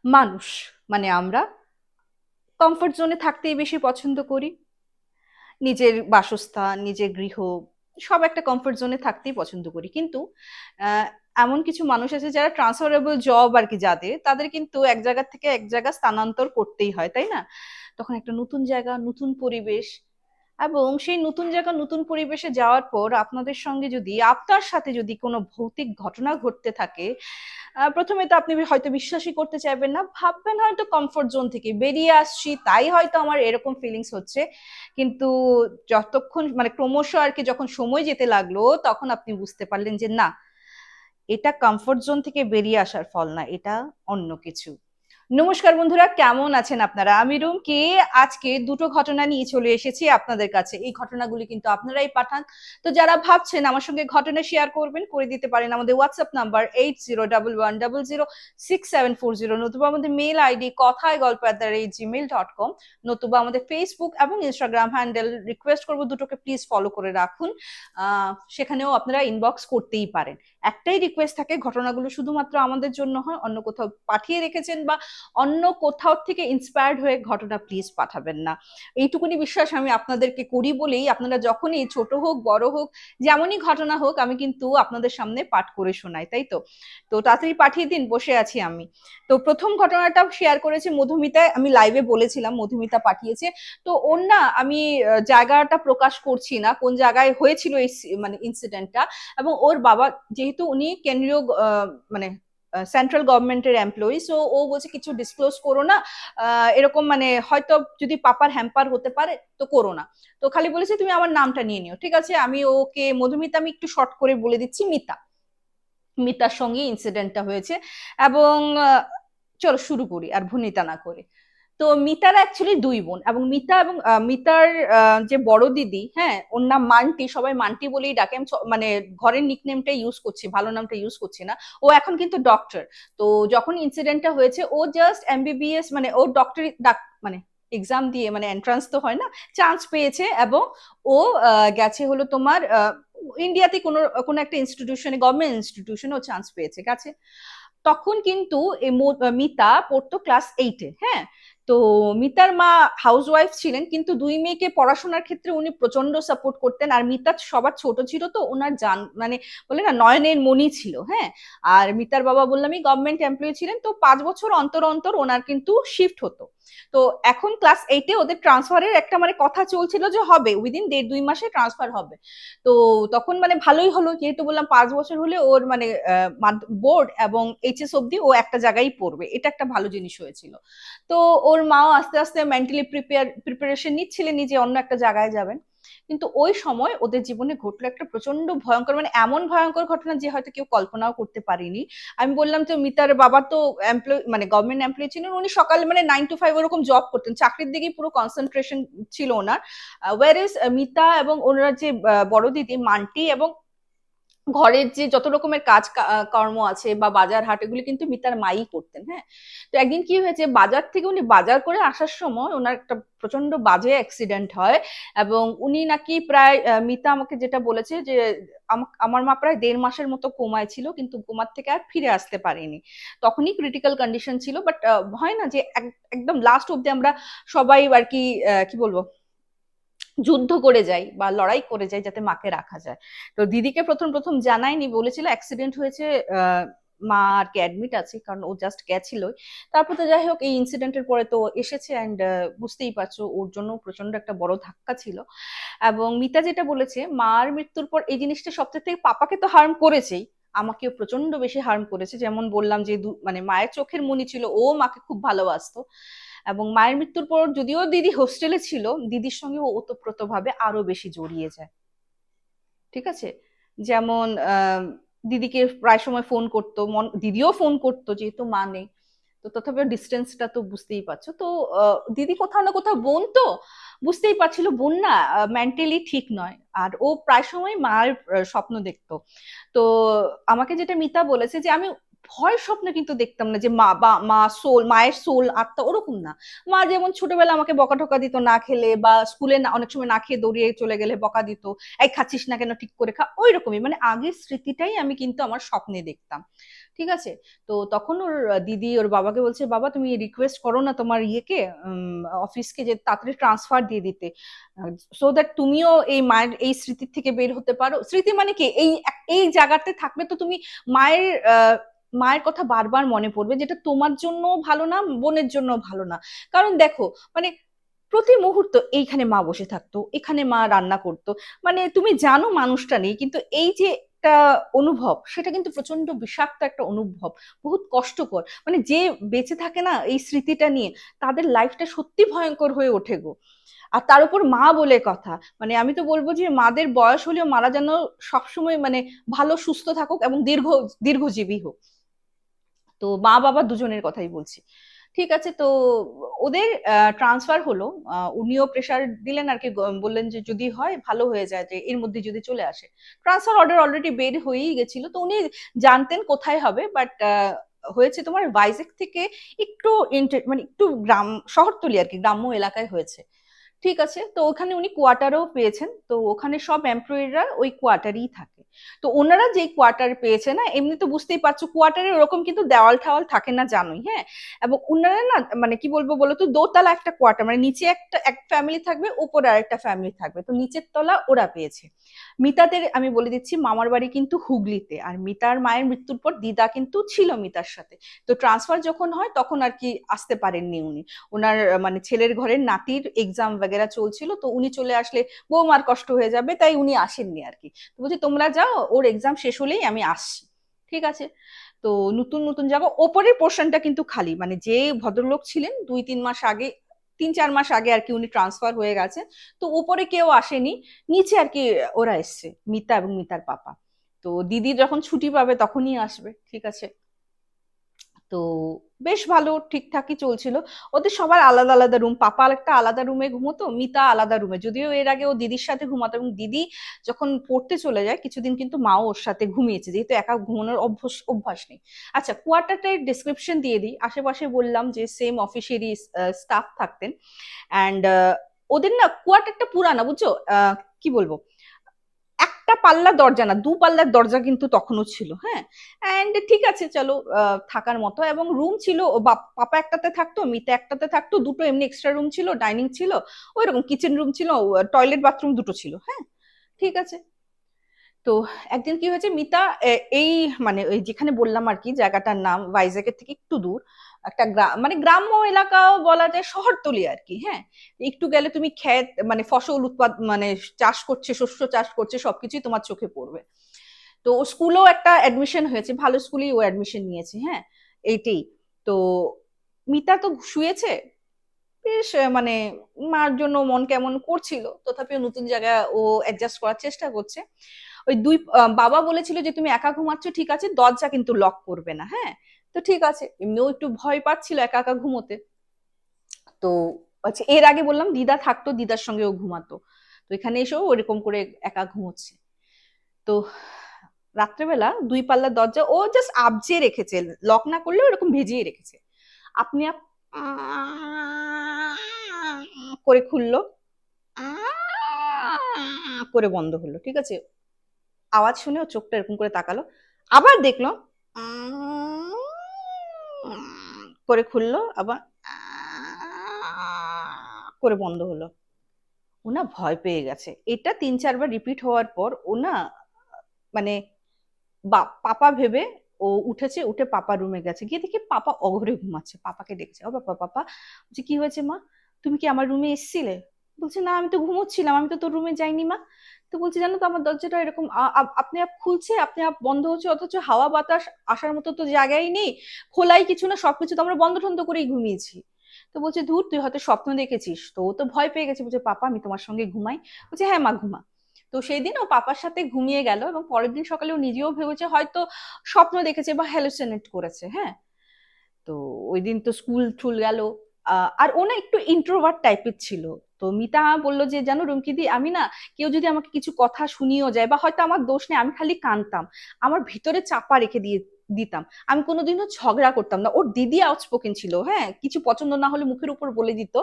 মানুষ মানে আমরা কমফোর্ট জোনে থাকতেই বেশি পছন্দ করি। নিজের বাসস্থান, নিজের গৃহ, সব একটা কমফোর্ট জোনে থাকতেই পছন্দ করি। কিন্তু আহ, এমন কিছু মানুষ আছে যারা ট্রান্সফারেবল জব আর কি, যাদের তাদের কিন্তু এক জায়গা থেকে এক জায়গা স্থানান্তর করতেই হয়, তাই না? তখন একটা নতুন জায়গা, নতুন পরিবেশ, এবং সেই নতুন জায়গা নতুন পরিবেশে যাওয়ার পর আপনাদের সঙ্গে যদি, আপনার সাথে যদি কোনো ভৌতিক ঘটনা ঘটতে থাকে, প্রথমে তো আপনি হয়তো বিশ্বাসই করতে চাইবেন না, ভাববেন হয়তো কমফোর্ট জোন থেকে বেরিয়ে আসছি তাই হয়তো আমার এরকম ফিলিংস হচ্ছে। কিন্তু যতক্ষণ মানে ক্রমশ আর কি যখন সময় যেতে লাগলো, তখন আপনি বুঝতে পারলেন যে না, এটা কমফোর্ট জোন থেকে বেরিয়ে আসার ফল না, এটা অন্য কিছু। নমস্কার বন্ধুরা, কেমন আছেন আপনারা? আমি রুমকি। আজকে দুটো ঘটনা নিয়ে চলে এসেছি আপনাদের কাছে। এই ঘটনাগুলি কিন্তু আপনারাই পাঠান। তো যারা ভাবছেন আমার সঙ্গে ঘটনা শেয়ার করবেন, করে দিতে পারেন আমাদের হোয়াটসঅ্যাপ নাম্বার 8011006740, নতুবা আমাদের মেল আইডি কথায় গল্প@gmail.com, নতুবা আমাদের ফেসবুক এবং ইনস্টাগ্রাম হ্যান্ডেল, রিকোয়েস্ট করবো দুটোকে প্লিজ ফলো করে রাখুন। সেখানেও আপনারা ইনবক্স করতেই পারেন। একটাই রিকোয়েস্ট থাকে, ঘটনাগুলো শুধুমাত্র আমাদের জন্য হয়, অন্য কোথাও পাঠিয়ে রেখেছেন বা অন্য কোথাও থেকে ইন্সপায়ার্ড হয়ে ঘটনা প্লিজ পাঠাবেন না। এইটুকুনি বিশ্বাস আমি আপনাদেরকে করি বলেই আপনারা যখনই ছোট হোক বড় হোক, যেমনই ঘটনা হোক, আমি কিন্তু আপনাদের সামনে পাঠ করে শোনাই, তাই তো? তো তাড়াতাড়ি পাঠিয়ে দিন, বসে আছি আমি। তো প্রথম ঘটনাটা শেয়ার করেছে মধুমিতা, আমি লাইভে বলেছিলাম মধুমিতা পাঠিয়েছে। তো ওর না, আমি জায়গাটা প্রকাশ করছি না কোন জায়গায় হয়েছিল এই মানে ইনসিডেন্টটা। এবং ওর বাবা, যেহেতু উনি কেন্দ্রীয় মানে সেন্ট্রাল গভর্নমেন্টের এমপ্লয়ি, সো ও বলছে কিছু ডিসক্লোজ করো না, এরকম মানে হয়তো যদি পাপার হ্যাম্পার হতে পারে তো করো না। তো খালি বলেছে তুমি আমার নামটা নিয়ে নিও, ঠিক আছে? আমি ওকে মধুমিতা, আমি একটু শর্ট করে বলে দিচ্ছি, মিতা। মিতার সঙ্গে ইনসিডেন্টটা হয়েছে। এবং চলো শুরু করি আর ভুনিতা না করে। তো মিতার অ্যাকচুয়ালি দুই বোন, এবং মিতা এবং মিতার যে বড় দিদি, হ্যাঁ, ওর নাম মান্টি, সবাই মান্টি বলেই ডাকে। আমি মানে ঘরের নিকনেমটা ইউজ করছি, ভালো নামটা ইউজ করছি না। ও এখন কিন্তু ডক্টর। তো যখন ইনসিডেন্টটা হয়েছে, ও জাস্ট এমবিবিএস মানে ও ডক্টরি মানে এক্সাম দিয়ে, মানে এন্ট্রান্স তো হয় না, চান্স পেয়েছে। এবং ও গেছে হলো তোমার ইন্ডিয়াতে কোনো কোনো একটা ইনস্টিটিউশনে, গভর্নমেন্ট ইনস্টিটিউশনে ও চান্স পেয়েছে, গেছে। তখন কিন্তু মিতা পড়তো ক্লাস 8-এ, হ্যাঁ। তো মিতার মা হাউস ওয়াইফ ছিলেন, কিন্তু দুই মেয়েকে পড়াশোনার ক্ষেত্রে উনি প্রচন্ড সাপোর্ট করতেন। আর মিতা সবার ছোট ছিল, তো ওনার জান মানে বলে না, নয়নের মণি ছিল, হ্যাঁ। আর মিতার বাবা বললামই গভর্নমেন্ট এমপ্লয়ি ছিলেন, তো 5 বছর অন্তর অন্তর ওনার কিন্তু শিফট হতো। তো এখন ক্লাস 8-এ ওদের ট্রান্সফারের একটা মানে কথা চলছিল যে হবে, উইদিন 1.5-2 মাসে ট্রান্সফার হবে। তো তখন মানে ভালোই হলো, যেহেতু বললাম 5 বছর হলে ওর মানে বোর্ড এবং এইচএস অব্দি ও একটা জায়গায় পড়বে, এটা একটা ভালো জিনিস হয়েছিল। তো ওর মাও আস্তে আস্তে মেন্টালি প্রিপারেশন নিচ্ছিলেন নিজে অন্য একটা জায়গায় যাবেন। কিন্তু ওই সময় ওদের জীবনে ঘটলো একটা প্রচন্ড ভয়ঙ্কর, মানে এমন ভয়ঙ্কর ঘটনা যে হয়তো কেউ কল্পনাও করতে পারিনি। আমি বললাম তো মিতার বাবা তো এমপ্লয় মানে গভর্নমেন্ট এমপ্লয়ি ছিলেন, উনি সকালে মানে 9 to 5 ওরকম জব করতেন, চাকরির দিকেই পুরো কনসেন্ট্রেশন ছিল ওনার। ওয়ার ইজ মিতা এবং ওনার যে বড় দিদি মান্টি, এবং ঘরের যে যত রকমের কাজ কর্ম আছে বা বাজার হাট, এগুলি কিন্তু মিতার মাই করতেন, হ্যাঁ। তো একদিন কি হয়েছে, বাজার থেকে উনি বাজার করে আসার সময় ওনার একটা প্রচন্ড বাজে অ্যাক্সিডেন্ট হয়। এবং উনি নাকি প্রায় মিতা আমাকে যেটা বলেছে যে আমার মা প্রায় 1.5 মাসের মতো কোমায় ছিল, কিন্তু কোমার থেকে আর ফিরে আসতে পারেনি। তখনই ক্রিটিক্যাল কন্ডিশন ছিল, বাট হয় না যে একদম লাস্ট অব্দি আমরা সবাই আর কি, কি বলবো, যুদ্ধ করে যাই বা লড়াই করে যাই যাতে মাকে রাখা যায়। তো দিদিকে প্রথম প্রথম জানায়নি, বলেছিল অ্যাক্সিডেন্ট হয়েছে, মা আর কি অ্যাডমিট আছে, কারণ ও জাস্ট গেছিল। তারপর তো যাই হোক, এই ইনসিডেন্টের পরে তো এসেছে, অ্যান্ড বুঝতেই পারছো ওর জন্য প্রচন্ড একটা বড় ধাক্কা ছিল। এবং মিতা যেটা বলেছে, মার মৃত্যুর পর এই জিনিসটা সবথেকে, পাপাকে তো হার্ম করেছেই, আমাকেও প্রচন্ড বেশি হার্ম করেছে। যেমন বললাম যে মানে মায়ের চোখের মনি ছিল, ও মাকে খুব ভালোবাসতো। এবং মায়ের মৃত্যুর পর যদিও দিদি হোস্টেলে ছিল, দিদির সঙ্গে ও ওতপ্রোত ভাবে আরো বেশি জড়িয়ে যায়, ঠিক আছে? যেমন দিদিকে প্রায় সময় ফোন করতো, দিদিও ফোন করতো, যেহেতু মা নেই। তো তথাপি ডিস্টেন্সটা তো বুঝতেই পারছো। তো দিদি কোথাও না কোথাও, বোন তো বুঝতেই পারছিল বোন না মেন্টালি ঠিক নয়, আর ও প্রায় সময় মার স্বপ্ন দেখতো। তো আমাকে যেটা মিতা বলেছে যে আমি ভয় স্বপ্নে কিন্তু দেখতাম না যে মায়ের সোল আত্মা, ওরকম না। মা যেমন ছোটবেলা আমাকে বকা ঠকা দিত না খেলে, বা স্কুলে অনেক সময় না খেয়ে দৌড়িয়ে চলে গেলে বকা দিত, এই খাচ্ছিস না কেন, ঠিক করে খা, ওই রকমই মানে আগের স্মৃতিটাই আমি কিন্তু আমার স্বপ্নে দেখতাম। ঠিক আছে। তো তখন ওর দিদি ওর বাবাকে বলছে, বাবা তুমি রিকোয়েস্ট করো না তোমার ইয়েকে, অফিসকে, যে তাড়াতাড়ি ট্রান্সফার দিয়ে দিতে, সো দ্যাট তুমিও এই মায়ের এই স্মৃতির থেকে বের হতে পারো। স্মৃতি মানে কি, এই এই জায়গাতে থাকলে তো তুমি মায়ের মায়ের কথা বারবার মনে পড়বে, যেটা তোমার জন্য ভালো না, বোনের জন্য ভালো না। কারণ দেখো, মানে প্রতি মুহূর্ত এইখানে মা বসে থাকতো, এখানে মা রান্না করতো, মানে তুমি জানো মানুষটা নেই, কিন্তু এই যে একটা অনুভব, সেটা কিন্তু প্রচন্ড বিষাক্ত একটা অনুভব, বহুত কষ্টকর। মানে যে বেঁচে থাকে না এই স্মৃতিটা নিয়ে, তাদের লাইফটা সত্যি ভয়ঙ্কর হয়ে ওঠে গো। আর তার উপর মা বলে কথা, মানে আমি তো বলবো যে মাদের বয়স হলেও মারা যেন সবসময় মানে ভালো সুস্থ থাকুক এবং দীর্ঘজীবী হোক। তো মা বাবা দুজনের কথাই বলছি। ঠিক আছে। তো ওদের ট্রান্সফার হলো, উনিও প্রেশার দিলেন আর কি, বললেন যে যদি হয় ভালো হয়ে যায়, যে এর মধ্যে যদি চলে আসে। ট্রান্সফার অর্ডার অলরেডি বের হয়েই গেছিল, তো উনি জানতেন কোথায় হবে, বাট হয়েছে তোমার ভাইজ্যাক থেকে একটু মানে একটু শহরতলি আর কি, গ্রাম্য এলাকায় হয়েছে। ঠিক আছে। তো ওখানে উনি কোয়ার্টারও পেয়েছেন, তো ওখানে সব এমপ্লয়িরা ওই কোয়ার্টারেই থাকে। তো ওনারা যে কোয়ার্টার পেয়েছে না, এমনি তো বুঝতেই পারছো কোয়ার্টারে ওরকম কিন্তু দেওয়াল ঠাওয়াল থাকে না, জানোই। হ্যাঁ। এবং ওনারা না, মানে কি বলবো বলো তো, দোতলা একটা কোয়ার্টার, মানে নিচে এক ফ্যামিলি থাকবে, উপরে আর একটা ফ্যামিলি থাকবে, তো নিচের তলা ওরা পেয়েছে। মিতাদের আমি বলে দিচ্ছি, মামার বাড়ি কিন্তু হুগলিতে, আর মিতার মায়ের মৃত্যুর পর দিদা কিন্তু ছিল মিতার সাথে। তো ট্রান্সফার যখন হয় তখন আর কি আসতে পারেননি উনি। ওনার মানে ছেলের ঘরের নাতির এক্সাম বগেরা চলছিল, তো উনি চলে আসলে বৌমার কষ্ট হয়ে যাবে, তাই উনি আসেননি আর কি। তো বলছি তোমরা যাও, ওর এক্সাম শেষ হলেই আমি আসছি। ঠিক আছে। তো নতুন নতুন জায়গা, ওপরের পোর্শনটা কিন্তু খালি, মানে যে ভদ্রলোক ছিলেন 2-3 মাস আগে, 3-4 মাস আগে আর কি উনি ট্রান্সফার হয়ে গেছে। তো উপরে কেউ আসেনি, নিচে আর কি ওরা এসছে, মিতা এবং মিতার পাপা। তো দিদি যখন ছুটি পাবে তখনই আসবে। ঠিক আছে। তো বেশ ভালো ঠিকঠাকই চলছিল। ওদের সবার আলাদা আলাদা রুম, পাপা একটা আলাদা রুমে ঘুমোতো, মিতা আলাদা রুমে, যদিও এর আগে ও দিদির সাথে ঘুমাতো, এবং দিদি যখন পড়তে চলে যায় কিছুদিন কিন্তু মাও ওর সাথে ঘুমিয়েছে, যেহেতু একা ঘুমানোর অভ্যাস নেই। আচ্ছা, কোয়ার্টারটার ডিসক্রিপশন দিয়ে দিই। আশেপাশে বললাম যে সেম অফিসেরই স্টাফ থাকতেন। অ্যান্ড ওদের না কোয়ার্টারটা পুরানা, বুঝছো, কি বলবো, একটা পাল্লার দরজা না, 2 পাল্লার দরজা কিন্তু তখনও ছিল। হ্যাঁ। এন্ড ঠিক আছে চলো, থাকার মতো। এবং রুম ছিল, পাপা একটাতে থাকতো, মিতা একটাতে থাকতো, দুটো এমনি এক্সট্রা রুম ছিল, ডাইনিং ছিল, ওই রকম কিচেন রুম ছিল, টয়লেট বাথরুম দুটো ছিল। হ্যাঁ। ঠিক আছে। তো একদিন কি হয়েছে, মিতা এই মানে ওই যেখানে বললাম আর কি, জায়গাটার নাম ভাইজ্যাকের থেকে একটু দূর, একটা মানে গ্রাম্য এলাকাও বলা যায়, শহরতলি আর কি। হ্যাঁ। একটু গেলে তুমি ক্ষেত, মানে ফসল মানে চাষ করছে, শস্য চাষ করছে, সবকিছুই তোমার চোখে পড়বে। তো স্কুলেও একটা অ্যাডমিশন হয়েছে, ভালো স্কুলেই ও অ্যাডমিশন নিয়েছে। হ্যাঁ। এইটাই। তো মিতা তো শুয়েছে, বেশ মানে মার জন্য মন কেমন করছিল, তথাপিও নতুন জায়গায় ও অ্যাডজাস্ট করার চেষ্টা করছে। ওই বাবা বলেছিল যে তুমি একা ঘুমাচ্ছ, ঠিক আছে, দরজা কিন্তু লক করবে না। হ্যাঁ। তো ঠিক আছে, এমনিও একটু ভয় পাচ্ছিল একা একা ঘুমোতে। তো আচ্ছা, এর আগে বললাম দিদা থাকতো, দিদার সঙ্গে ও ঘুমাতো। তো এখানে এসেও ওরকম করে একা ঘুমোচ্ছে। তো রাত্রেবেলা 2 পাল্লার দরজা ও জাস্ট আবজে রেখেছে, লক না করলে ওরকম ভেজিয়ে রেখেছে। আপনি করে খুললো, করে বন্ধ হলো। ঠিক আছে। আওয়াজ শুনে ও চোখটা এরকম করে তাকালো, আবার দেখলো, করে খুললো, আবার করে বন্ধ হলো। ওনা ভয় পেয়ে গেছে। এটা 3-4 বার রিপিট হওয়ার পর ওনা মানে পাপা ভেবে ও উঠেছে, উঠে পাপা রুমে গেছে, গিয়ে দেখি পাপা অঘরে ঘুমাচ্ছে। পাপাকে ডেকেছে, ও পাপা, পাপা যে কি হয়েছে মা, তুমি কি আমার রুমে এসেছিলে? বলছে না, আমি তো ঘুমোচ্ছিলাম, আমি তো তোর রুমে যাইনি মা। তো বলছে জানো তো, আমার দরজাটা এরকম আপনি আপ খুলছে, আপনি আপ বন্ধ হচ্ছে, অথচ হাওয়া বাতাস আসার মতো তো জায়গায় নেই, খোলাই কিছু না, সবকিছু তো আমরা বন্ধ টন্ধ করেই ঘুমিয়েছি। তো বলছে ধুর, তুই হয়তো স্বপ্ন দেখেছিস। তো ও তো ভয় পেয়ে গেছে, বলছে পাপা আমি তোমার সঙ্গে ঘুমাই। বলছে হ্যাঁ মা, ঘুমা। তো সেই দিন ও পাপার সাথে ঘুমিয়ে গেল, এবং পরের দিন সকালে ও নিজেও ভেবেছে হয়তো স্বপ্ন দেখেছে বা হ্যালুসিনেট করেছে। হ্যাঁ। তো ওই দিন তো স্কুল টুল গেল। আর ও না একটু ইন্ট্রোভার্ট টাইপের ছিল। তো মিতা বললো যে জানো রুমকি দি, আমি না, কেউ যদি আমাকে কিছু কথা শুনিয়েও যায়, বা হয়তো আমার দোষ নেই, আমি খালি কানতাম, আমার ভিতরে চাপা রেখে দিয়ে দিতাম। আমি কোনোদিনও ঝগড়া করতাম না। ওর দিদি আউটস্পোকেন ছিল, হ্যাঁ, কিছু পছন্দ না হলে মুখের উপর বলে দিত।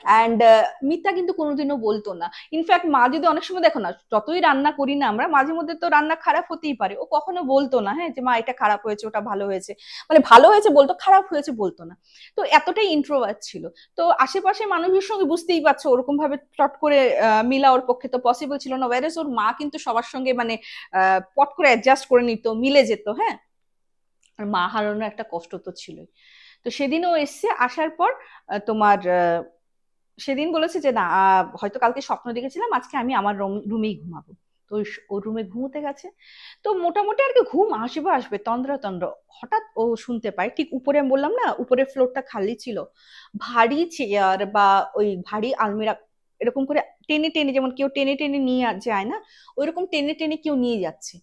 অ্যান্ড মিথ্যা কিন্তু কোনোদিনও বলতো না। ইনফ্যাক্ট মা যদি অনেক সময়, দেখো না, যতই রান্না করি না আমরা, মাঝে মধ্যে তো রান্না খারাপ হতেই পারে, ও কখনো বলতো না হ্যাঁ যে মা এটা খারাপ হয়েছে ওটা ভালো হয়েছে, মানে ভালো হয়েছে বলতো, খারাপ হয়েছে বলতো না। তো এতটাই ইন্ট্রোভার্ট ছিল। তো আশেপাশে মানুষের সঙ্গে বুঝতেই পারছো ওরকম ভাবে চট করে মিলা ওর পক্ষে তো পসিবল ছিল না, ওয়ারেস ওর মা কিন্তু সবার সঙ্গে মানে পট করে অ্যাডজাস্ট করে নিত, মিলে যেত, হ্যাঁ। আর মা হারানোর একটা কষ্ট তো ছিলই। তো সেদিনও এসছে, আসার পর তোমার সেদিন বলেছে যে না, হয়তো কালকে স্বপ্ন দেখেছিলাম, আজকে আমি আমার রুমেই ঘুমাবো। তো ওর রুমে ঘুমোতে গেছে। তো মোটামুটি আর কি ঘুম আসবে আসবে তন্দ্রা তন্দ্রা, হঠাৎ ও শুনতে পায় ঠিক উপরে, আমি বললাম না উপরের ফ্লোরটা খালি ছিল, ভারী চেয়ার বা ওই ভারী আলমিরা এরকম করে টেনে টেনে, যেমন কেউ টেনে টেনে নিয়ে যায় না, ওইরকম টেনে টেনে কেউ নিয়ে যাচ্ছে।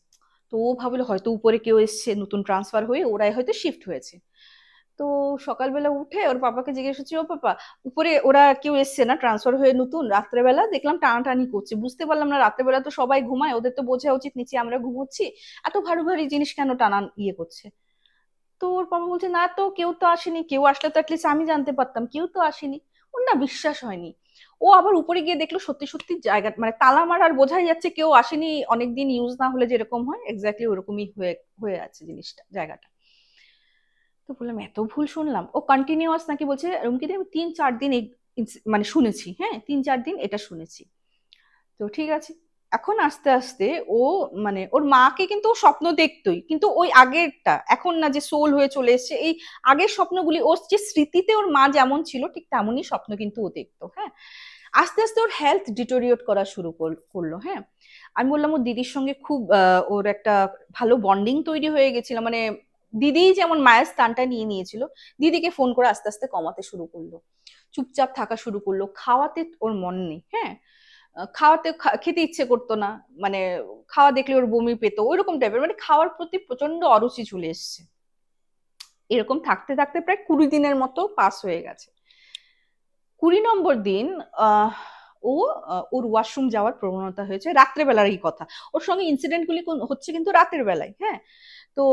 তো ও ভাবলো হয়তো উপরে কেউ এসছে, নতুন ট্রান্সফার হয়ে ওরাই হয়তো শিফট হয়েছে। তো সকালবেলা উঠে ওর পাপাকে জিজ্ঞেস করছি, ও পাপা, উপরে ওরা কেউ এসছে না ট্রান্সফার হয়ে নতুন? রাত্রেবেলা দেখলাম টানাটানি করছে, বুঝতে পারলাম না, রাত্রেবেলা তো সবাই ঘুমায়, ওদের তো বোঝা উচিত নিচে আমরা ঘুমোচ্ছি, এত ভারী ভারী জিনিস কেন টানান ইয়ে করছে। তো ওর পাপা বলছে না তো, কেউ তো আসেনি, কেউ আসলে তো অ্যাটলিস্ট আমি জানতে পারতাম, কেউ তো আসেনি। ওর না বিশ্বাস হয়নি। ও আবার উপরে গিয়ে দেখলো সত্যি সত্যি জায়গা মানে তালা মারার, বোঝাই যাচ্ছে কেউ আসেনি, অনেকদিন ইউজ না হলে যেরকম হয় এক্স্যাক্টলি ওরকমই হয়ে হয়ে আছে জিনিসটা, জায়গাটা। তো বললাম এত ভুল শুনলাম। ও কন্টিনিউয়াস নাকি বলছে রুমকিতে আমি 3-4 দিন মানে শুনেছি, হ্যাঁ 3-4 দিন এটা শুনেছি। তো ঠিক আছে। এখন আস্তে আস্তে ও মানে ওর মাকে কিন্তু ও স্বপ্ন দেখতোই, কিন্তু ওই আগেরটা, এখন না যে সোল হয়ে চলে এসছে, এই আগের স্বপ্নগুলি ওর যে স্মৃতিতে ওর মা যেমন ছিল ঠিক তেমনই স্বপ্ন কিন্তু ও দেখতো, হ্যাঁ। আস্তে আস্তে ওর হেলথ ডিটোরিয়েট করা শুরু করলো, হ্যাঁ। আমি বললাম ওর দিদির সঙ্গে খুব ওর একটা ভালো বন্ডিং তৈরি হয়ে গেছিল, মানে দিদি যেমন মায়ের স্থানটা নিয়ে নিয়েছিল, দিদিকে ফোন করে আস্তে আস্তে কমাতে শুরু করলো, চুপচাপ থাকা শুরু করলো, খাওয়াতে ওর মন নেই, হ্যাঁ। খাওয়াতে খেতে ইচ্ছে করতো না, মানে খাওয়া দেখলে ওর বমি পেত, ওইরকম টাইপের, মানে খাওয়ার প্রতি প্রচন্ড অরুচি চলে এসছে। এরকম থাকতে থাকতে প্রায় 20 দিনের মতো পাস হয়ে গেছে। 20 নম্বর দিন আহ ও ওর ওয়াশরুম যাওয়ার প্রবণতা হয়েছে, রাত্রেবেলার এই কথা, ওর সঙ্গে ইনসিডেন্ট গুলি হচ্ছে কিন্তু রাতের বেলায়, হ্যাঁ। তো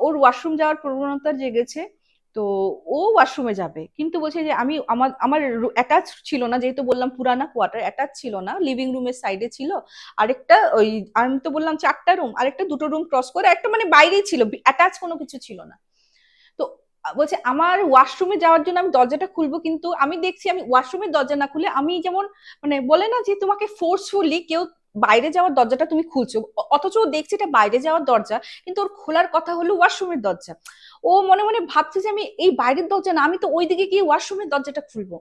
ওর ওয়াশরুম যাওয়ার প্রবণতা জেগেছে। তো ও ওয়াশরুমে যাবে, কিন্তু বলছে যে আমি আমার আমার অ্যাটাচ ছিল না, যেহেতু বললাম পুরানা কোয়ার্টার, অ্যাটাচ ছিল না, লিভিং রুমের সাইডে ছিল আরেকটা, ওই আমি তো বললাম 4টা রুম, আরেকটা 2টো রুম ক্রস করে একটা, মানে বাইরেই ছিল, অ্যাটাচ কোনো কিছু ছিল না। তো বলছে আমার ওয়াশরুমে যাওয়ার জন্য আমি দরজাটা খুলবো, কিন্তু আমি দেখছি আমি ওয়াশরুমের দরজা না খুলে, আমি যেমন মানে বলে না যে তোমাকে ফোর্সফুলি কেউ বাইরে যাওয়ার দরজাটা তুমি খুলছো, অথচ ও দেখছে এটা বাইরে যাওয়ার দরজা, কিন্তু ওর খোলার কথা হলো ওয়াশরুমের দরজা। ও মনে মনে ভাবছে যে আমি এই বাইরের দরজা না, আমি তো ওই দিকে গিয়ে ওয়াশরুমের দরজাটা খুলবো,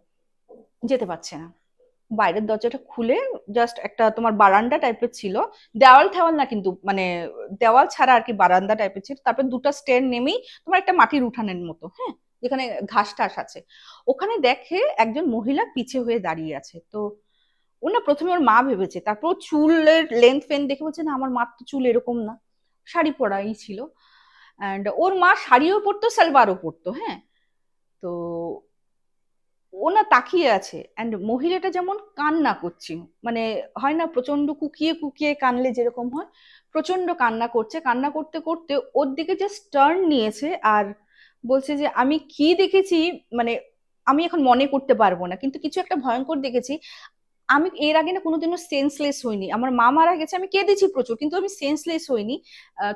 যেতে পারছে না। বাইরের দরজাটা খুলে জাস্ট একটা তোমার বারান্দা টাইপের ছিল, দেওয়াল ঠেওয়াল না কিন্তু, মানে দেওয়াল ছাড়া আর কি, বারান্দা টাইপের ছিল, তারপর 2টা স্টেয়ার নেমেই তোমার একটা মাটির উঠানের মতো, হ্যাঁ, যেখানে ঘাস টাস আছে, ওখানে দেখে একজন মহিলা পিছে হয়ে দাঁড়িয়ে আছে। তো ও না প্রথমে ওর মা ভেবেছে, তারপর চুলের লেন্থ ফেন দেখে বলছে না আমার মার তো চুল এরকম না, শাড়ি পরাই ছিল, অ্যান্ড ওর মা শাড়িও পরতো সালবারও পরতো, হ্যাঁ। তো ও না তাকিয়ে আছে, অ্যান্ড মহিলাটা যেমন কান্না করছে, মানে হয় না প্রচন্ড কুকিয়ে কুকিয়ে কানলে যেরকম হয়, প্রচন্ড কান্না করছে, কান্না করতে করতে ওর দিকে জাস্ট টার্ন নিয়েছে, আর বলছে যে আমি কি দেখেছি, মানে আমি এখন মনে করতে পারবো না, কিন্তু কিছু একটা ভয়ঙ্কর দেখেছি। আমি এর আগে না কোনোদিনও সেন্সলেস হইনি, আমার মা মারা গেছে আমি কেঁদেছি প্রচুর, কিন্তু আমি সেন্সলেস হইনি।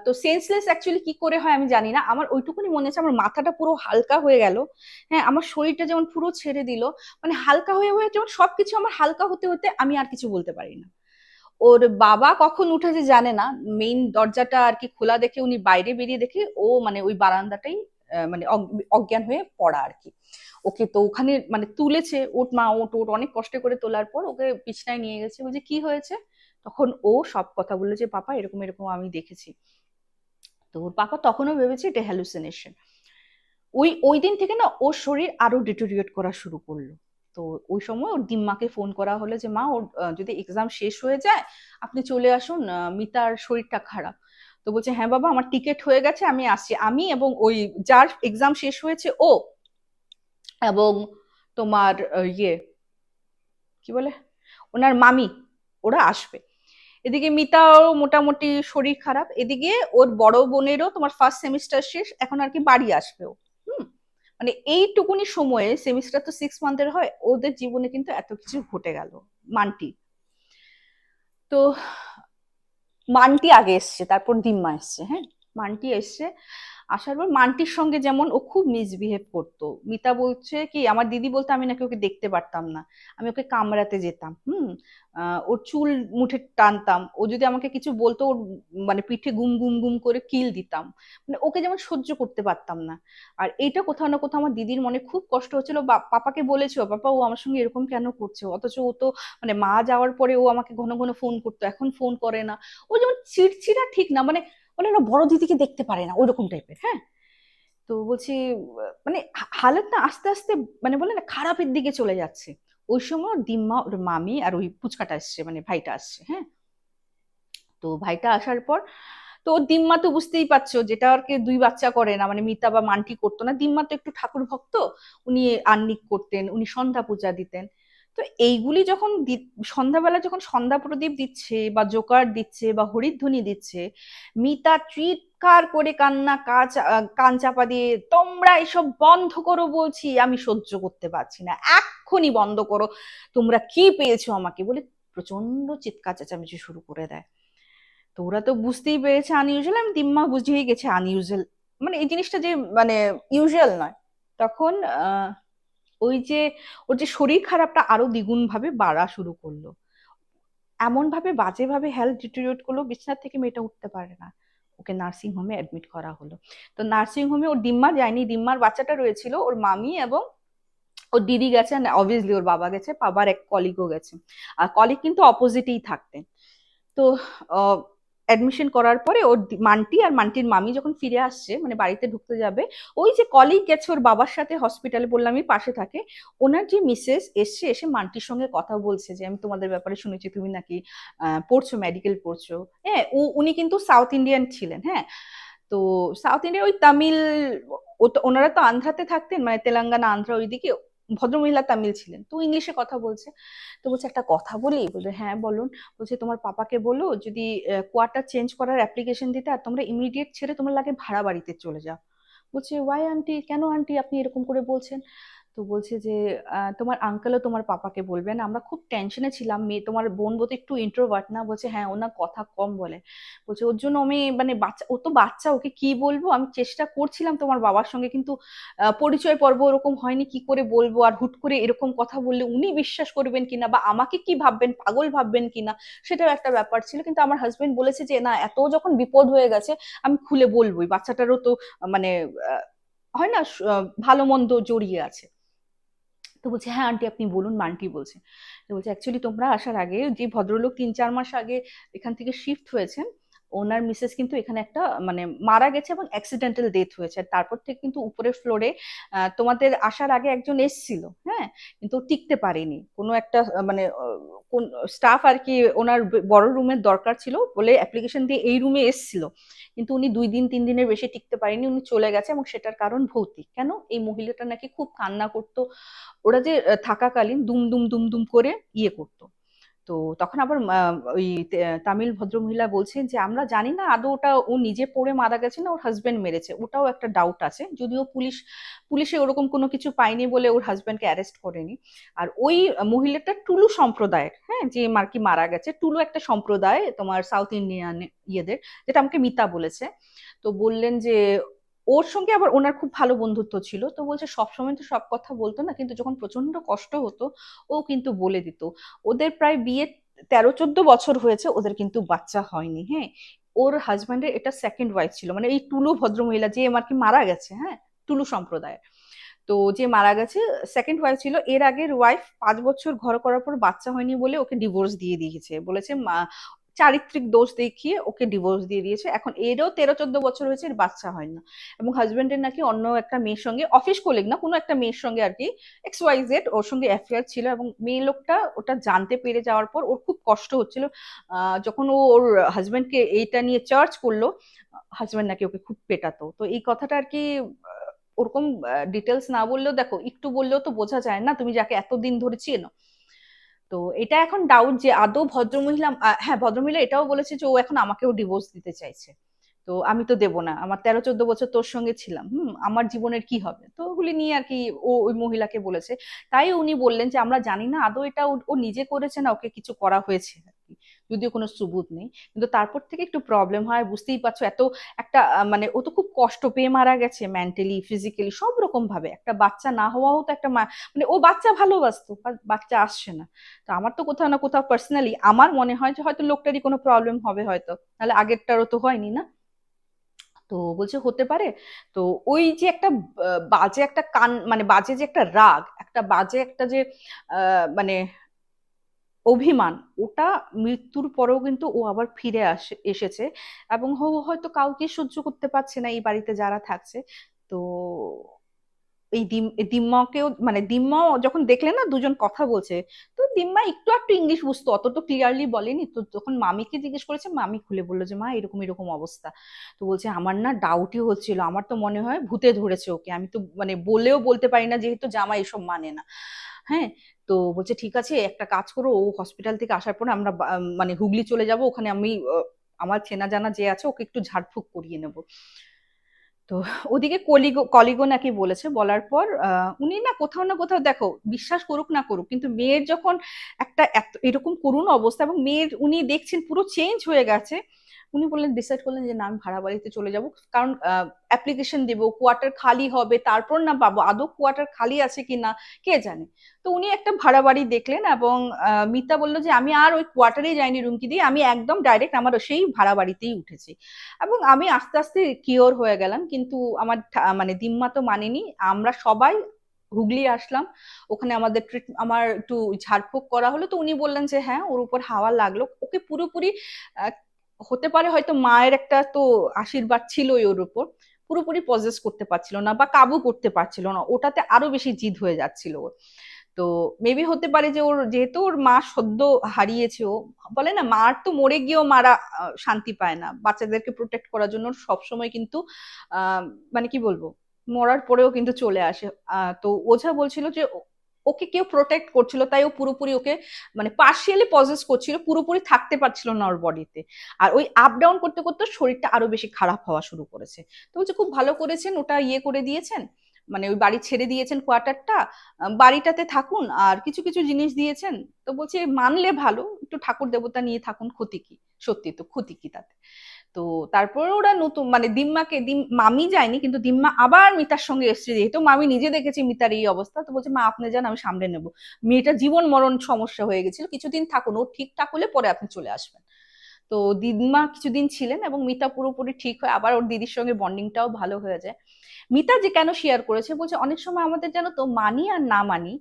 তো সেন্সলেস অ্যাকচুয়ালি কি করে হয় আমি জানি না, আমার ওইটুকুনি মনে আছে, আমার মাথাটা পুরো হালকা হয়ে গেল, হ্যাঁ, আমার শরীরটা যেমন পুরো ছেড়ে দিল, মানে হালকা হয়ে হয়ে যেমন সবকিছু আমার হালকা হতে হতে আমি আর কিছু বলতে পারি না। ওর বাবা কখন উঠেছে জানে না, মেইন দরজাটা আর কি খোলা দেখে উনি বাইরে বেরিয়ে দেখে ও মানে ওই বারান্দাটাই মানে অজ্ঞান হয়ে পড়া আর কি। ওকে তো ওখানে মানে তুলেছে, ওট মা ওট ওট অনেক কষ্ট করে তোলার পর ওকে বিছনায় নিয়ে গেছে, বলছে কি হয়েছে। তখন ও সব কথা বললো যে পাপা এরকম এরকম আমি দেখেছি। তো ওর পাপা তখনও ভেবেছে এটা হ্যালুসিনেশন। ওই ওই দিন থেকে না ওর শরীর আরো ডিটোরিয়েট করা শুরু করলো। তো ওই সময় ওর দিম্মাকে ফোন করা হলো যে মা ওর যদি এক্সাম শেষ হয়ে যায় আপনি চলে আসুন, মিতার শরীরটা খারাপ। তো বলছে হ্যাঁ বাবা আমার টিকিট হয়ে গেছে, আমি আসছি, আমি এবং ওই যার এক্সাম শেষ হয়েছে ও, এবং তোমার ইয়ে কি বলে ওনার মামি, ওরা আসবে। এদিকে মিতাও মোটামুটি শরীর খারাপ, এদিকে ওর বড় বোনেরও তোমার ফার্স্ট সেমিস্টার শেষ, এখন আর কি বাড়ি আসবেও। হুম। মানে এইটুকুনি সময়ে, সেমিস্টার তো 6 মান্থের হয়, ওদের জীবনে কিন্তু এত কিছু ঘটে গেল। মান্টি, তো মান্টি আগে এসছে, তারপর দিম্মা এসছে। হ্যাঁ, মান্টি এসছে, আসার পর মান্টির সঙ্গে যেমন ও খুব মিসবিহেভ করতো। মিতা বলছে কি, আমার দিদি বলতো আমি নাকি ওকে দেখতে পারতাম না, আমি ওকে কামড়াতে যেতাম। ওর চুল মুঠে টানতাম, ও যদি আমাকে কিছু বলতো ওর মানে পিঠে গুম গুম গুম করে কিল দিতাম। মানে ওকে যেমন সহ্য করতে পারতাম না। আর এইটা কোথাও না কোথাও আমার দিদির মনে খুব কষ্ট হচ্ছিল। পাপাকে বলেছো, পাপা ও আমার সঙ্গে এরকম কেন করছে, অথচ ও তো মানে মা যাওয়ার পরে ও আমাকে ঘন ঘন ফোন করতো, এখন ফোন করে না। ও যেমন চিড়চিড়া ঠিক না, মানে বলে না বড় দিদিকে দেখতে পারে না, ওইরকম টাইপের। হ্যাঁ, তো বলছি মানে হালত না আস্তে আস্তে মানে বলে না খারাপের দিকে চলে যাচ্ছে। ওই সময় ওর দিম্মা, ওর মামি আর ওই পুচকাটা আসছে, মানে ভাইটা আসছে। হ্যাঁ, তো ভাইটা আসার পর তো ওর দিম্মা তো বুঝতেই পারছো, যেটা আর কি দুই বাচ্চা করে না, মানে মিতা বা মান্টি করতো না। দিম্মা তো একটু ঠাকুর ভক্ত, উনি আহ্নিক করতেন, উনি সন্ধ্যা পূজা দিতেন। তো এইগুলি যখন সন্ধ্যাবেলা যখন সন্ধ্যা প্রদীপ দিচ্ছে বা জোকার দিচ্ছে বা হরিধ্বনি দিচ্ছে, মিতা চিৎকার করে কান্না কান চাপা দিয়ে, তোমরা এসব বন্ধ করো বলছি, আমি সহ্য করতে পারছি না, এক্ষুনি বন্ধ করো, তোমরা কি পেয়েছো আমাকে বলে প্রচন্ড চিৎকার চেঁচামেচি শুরু করে দেয়। তো ওরা তো বুঝতেই পেরেছে আনইউজুয়াল, আমি দিম্মা বুঝেই গেছে আনইউজুয়াল, মানে এই জিনিসটা যে মানে ইউজুয়াল নয়। তখন ওই যে ওর যে শরীর খারাপটা আরো দ্বিগুণ ভাবে বাড়া শুরু করলো, এমন ভাবে বাজে ভাবে হেলথ ডিটেরিওরেট করলো, বিছানা থেকে মেয়েটা উঠতে পারে না। ওকে নার্সিং হোমে অ্যাডমিট করা হলো। তো নার্সিং হোমে ওর দিম্মা যায়নি, দিম্মার বাচ্চাটা রয়েছিল, ওর মামি এবং ওর দিদি গেছে, অবভিয়াসলি ওর বাবা গেছে, বাবার এক কলিগও গেছে। আর কলিগ কিন্তু অপোজিটেই থাকতেন। তো অ্যাডমিশন করার পরে ওর মান্টি আর মান্টির মামি যখন ফিরে আসছে, মানে বাড়িতে ঢুকতে যাবে, ওই যে কলিগ গেছে ওর বাবার সাথে হসপিটালে, বললামই পাশে থাকে, ওনার যে মিসেস এসছে, এসে মান্টির সঙ্গে কথা বলছে যে আমি তোমাদের ব্যাপারে শুনেছি তুমি নাকি পড়ছো, মেডিকেল পড়ছো। হ্যাঁ, উনি কিন্তু সাউথ ইন্ডিয়ান ছিলেন। হ্যাঁ, তো সাউথ ইন্ডিয়া ওই তামিল, ওনারা তো আন্ধ্রাতে থাকতেন, মানে তেলেঙ্গানা আন্ধ্রা ওইদিকে, ভদ্রমহিলা তামিল ছিলেন, তো ইংলিশে কথা বলছে। তো বলছে একটা কথা বলি, বলছে হ্যাঁ বলুন। বলছে তোমার পাপাকে বলো যদি কোয়ার্টার চেঞ্জ করার অ্যাপ্লিকেশন দিতে, আর তোমরা ইমিডিয়েট ছেড়ে তোমরা লাগে ভাড়া বাড়িতে চলে যাও। বলছে ওয়াই আন্টি, কেন আন্টি আপনি এরকম করে বলছেন? তো বলছে যে তোমার আঙ্কেলও তোমার পাপাকে বলবেন, আমরা খুব টেনশনে ছিলাম, মেয়ে তোমার বোন বোধ একটু ইন্ট্রোভার্ট না? বলছে হ্যাঁ, ওনার কথা কম বলে। বলছে ওর জন্য আমি মানে বাচ্চা, ও তো বাচ্চা, ওকে কি বলবো, আমি চেষ্টা করছিলাম তোমার বাবার সঙ্গে, কিন্তু পরিচয় পর্ব ওরকম হয়নি, কি করে বলবো, আর হুট করে এরকম কথা বললে উনি বিশ্বাস করবেন কিনা বা আমাকে কি ভাববেন, পাগল ভাববেন কিনা, সেটাও একটা ব্যাপার ছিল। কিন্তু আমার হাজবেন্ড বলেছে যে না, এত যখন বিপদ হয়ে গেছে আমি খুলে বলবোই, বাচ্চাটারও তো মানে হয় না ভালো মন্দ জড়িয়ে আছে। তো বলছে হ্যাঁ আন্টি আপনি বলুন, মান্টি বলছে। তো বলছে অ্যাকচুয়ালি তোমরা আসার আগে যে ভদ্রলোক 3-4 মাস আগে এখান থেকে শিফট হয়েছেন, ওনার মিসেস কিন্তু এখানে একটা মানে মারা গেছে এবং অ্যাক্সিডেন্টাল ডেথ হয়েছে। তারপর থেকে কিন্তু উপরের ফ্লোরে তোমাদের আসার আগে একজন এসছিল। হ্যাঁ, কিন্তু ও টিকতে পারেনি, কোনো একটা মানে কোন স্টাফ আর কি, ওনার বড় রুমের দরকার ছিল বলে অ্যাপ্লিকেশন দিয়ে এই রুমে এসছিল, কিন্তু উনি 2 দিন 3 দিনের বেশি টিকতে পারেনি, উনি চলে গেছে। এবং সেটার কারণ ভৌতিক। কেন? এই মহিলাটা নাকি খুব কান্না করতো, ওরা যে থাকাকালীন দুম দুম দুম দুম করে ইয়ে করতো। তো তখন আবার ওই তামিল ভদ্রমহিলা বলছেন যে আমরা জানি না আদৌ ওটা ও নিজে পড়ে মারা গেছে না ওর হাজবেন্ড মেরেছে, ওটাও একটা ডাউট আছে, যদিও পুলিশে ওরকম কোনো কিছু পায়নি বলে ওর হাজবেন্ডকে অ্যারেস্ট করেনি। আর ওই মহিলাটা টুলু সম্প্রদায়ের, হ্যাঁ, যে মার্কি মারা গেছে, টুলু একটা সম্প্রদায় তোমার সাউথ ইন্ডিয়ান ইয়েদের, যেটা আমাকে মিতা বলেছে। তো বললেন যে ওর সঙ্গে আবার ওনার খুব ভালো বন্ধুত্ব ছিল। তো বলছে সবসময় তো সব কথা বলতো না, কিন্তু যখন প্রচন্ড কষ্ট হতো ও কিন্তু বলে দিত। ওদের প্রায় বিয়ে 13-14 বছর হয়েছে, ওদের কিন্তু বাচ্চা হয়নি। হ্যাঁ, ওর হাজব্যান্ডের এটা সেকেন্ড ওয়াইফ ছিল, মানে এই টুলু ভদ্রমহিলা যে আর কি মারা গেছে, হ্যাঁ, টুলু সম্প্রদায়ের। তো যে মারা গেছে সেকেন্ড ওয়াইফ ছিল, এর আগের ওয়াইফ 5 বছর ঘর করার পর বাচ্চা হয়নি বলে ওকে ডিভোর্স দিয়ে দিয়েছে, বলেছে চারিত্রিক দোষ দেখিয়ে ওকে ডিভোর্স দিয়ে দিয়েছে। এখন এরও 13-14 বছর হয়েছে, এর বাচ্চা হয় না। এবং হাজবেন্ডের নাকি অন্য একটা মেয়ের সঙ্গে, অফিস কলিগ না, কোনো একটা মেয়ের সঙ্গে আর কি XYZ ওর সঙ্গে অ্যাফেয়ার ছিল। এবং মেয়ে লোকটা ওটা জানতে পেরে যাওয়ার পর ওর খুব কষ্ট হচ্ছিল। যখন ও ওর হাজবেন্ডকে এইটা নিয়ে চার্জ করলো, হাজবেন্ড নাকি ওকে খুব পেটাতো। তো এই কথাটা আর কি ওরকম ডিটেলস না বললেও দেখো, একটু বললেও তো বোঝা যায় না, তুমি যাকে এতদিন ধরে চেনো। তো এটা এখন ডাউট যে আদৌ ভদ্রমহিলা, হ্যাঁ ভদ্রমহিলা এটাও বলেছে যে ও এখন আমাকেও ডিভোর্স দিতে চাইছে। তো আমি তো দেবো না, আমার 13-14 বছর তোর সঙ্গে ছিলাম, আমার জীবনের কি হবে, তো ওগুলি নিয়ে আর কি ও ওই মহিলাকে বলেছে। তাই উনি বললেন যে আমরা জানি না আদৌ এটা ও নিজে করেছে না ওকে কিছু করা হয়েছে আর কি, যদিও কোনো সুবুত নেই। কিন্তু তারপর থেকে একটু প্রবলেম হয়, বুঝতেই পারছো, এত একটা মানে ও তো খুব কষ্ট পেয়ে মারা গেছে, মেন্টালি ফিজিক্যালি সব রকম ভাবে। একটা বাচ্চা না হওয়াও তো একটা মানে ও বাচ্চা ভালোবাসতো, বাচ্চা আসছে না। তো আমার তো কোথাও না কোথাও পার্সোনালি আমার মনে হয় যে হয়তো লোকটারই কোনো প্রবলেম হবে হয়তো, নাহলে আগেরটারও তো হয়নি না। তো বলছে হতে পারে। তো ওই যে একটা বাজে একটা মানে বাজে যে একটা রাগ, একটা বাজে একটা যে মানে অভিমান, ওটা মৃত্যুর পরেও কিন্তু ও আবার ফিরে এসেছে। এবং হয়তো কাউকে সহ্য করতে পারছে না এই বাড়িতে যারা থাকছে। তো এই দিম্মাকেও মানে দিম্মাও যখন দেখলে না দুজন কথা বলছে, তো দিম্মা একটু একটু ইংলিশ বুঝতো, অত তো ক্লিয়ারলি বলেনি। তো যখন মামিকে জিজ্ঞেস করেছে, মামি খুলে বললো যে মা এরকম এরকম অবস্থা। তো বলছে আমার না ডাউটই হচ্ছিল, আমার তো মনে হয় ভূতে ধরেছে ওকে, আমি তো মানে বলেও বলতে পারি না যেহেতু জামাই এসব মানে না। হ্যাঁ। তো বলছে ঠিক আছে একটা কাজ করো, ও হসপিটাল থেকে আসার পর আমরা মানে হুগলি চলে যাব, ওখানে আমি আমার চেনা জানা যে আছে ওকে একটু ঝাড়ফুঁক করিয়ে নেবো। তো ওদিকে কলিগো কলিগো নাকি বলেছে, বলার পর উনি না কোথাও দেখো, বিশ্বাস করুক না করুক, কিন্তু মেয়ের যখন একটা এরকম করুণ অবস্থা এবং মেয়ের উনি দেখছেন পুরো চেঞ্জ হয়ে গেছে, উনি বললেন, ডিসাইড করলেন যে না আমি ভাড়া বাড়িতে চলে যাব। কারণ অ্যাপ্লিকেশন দেবো, কোয়ার্টার খালি হবে, তারপর না পাবো, আদৌ কোয়ার্টার খালি আছে কি না কে জানে। তো উনি একটা ভাড়া বাড়ি দেখলেন এবং মিতা বললো যে আমি আর ওই কোয়ার্টারেই যাইনি রুমকি দিয়ে, আমি একদম ডাইরেক্ট আমার সেই ভাড়া বাড়িতেই উঠেছি। এবং আমি আস্তে আস্তে কিওর হয়ে গেলাম, কিন্তু আমার মানে দিম্মা তো মানেনি। আমরা সবাই হুগলি আসলাম, ওখানে আমাদের আমার একটু ঝাড়ফুঁক করা হলো। তো উনি বললেন যে হ্যাঁ ওর উপর হাওয়া লাগলো, ওকে পুরোপুরি আহ, হতে পারে হয়তো মায়ের একটা তো আশীর্বাদ ছিলই ওর উপর, পুরোপুরি পজেস করতে পারছিল না বা কাবু করতে পারছিল না, ওটাতে আরো বেশি জিদ হয়ে যাচ্ছিল ওর। তো মেবি হতে পারে যে ওর যেহেতু ওর মা সদ্য হারিয়েছে, ও বলে না মার তো মরে গিয়েও মারা শান্তি পায় না, বাচ্চাদেরকে প্রোটেক্ট করার জন্য সবসময় কিন্তু মানে কি বলবো, মরার পরেও কিন্তু চলে আসে। তো ওঝা বলছিল যে ওকে কেউ প্রোটেক্ট করছিল, তাই ও পুরোপুরি ওকে মানে পার্শিয়ালি পজেস করছিল, পুরোপুরি থাকতে পারছিল না ওর বডিতে। আর ওই আপ ডাউন করতে করতে শরীরটা আরো বেশি খারাপ হওয়া শুরু করেছে। তো বলছে খুব ভালো করেছেন ওটা ইয়ে করে দিয়েছেন, মানে ওই বাড়ি ছেড়ে দিয়েছেন কোয়ার্টারটা, বাড়িটাতে থাকুন আর কিছু কিছু জিনিস দিয়েছেন। তো বলছে মানলে ভালো, একটু ঠাকুর দেবতা নিয়ে থাকুন, ক্ষতি কি, সত্যি তো ক্ষতি কি তাতে। তো তারপরে ওরা নতুন মানে দিম্মাকে মামি যায়নি, কিন্তু দিম্মা আবার মিতার সঙ্গে এসছে, যেহেতু মামি নিজে দেখেছে মিতার এই অবস্থা। তো বলছে মা আপনি যান, আমি সামলে নেবো, মেয়েটা জীবন মরণ সমস্যা হয়ে গেছিল, কিছুদিন থাকুন, ও ঠিকঠাক হলে পরে আপনি চলে আসবেন। তো দিদিমা কিছুদিন ছিলেন এবং মিতা পুরোপুরি ঠিক হয়, আবার ওর দিদির সঙ্গে বন্ডিংটাও ভালো হয়ে যায়। মিতা যে কেন শেয়ার করেছে, বলছে অনেক সময় আমাদের জানো তো মানি আর না মানি,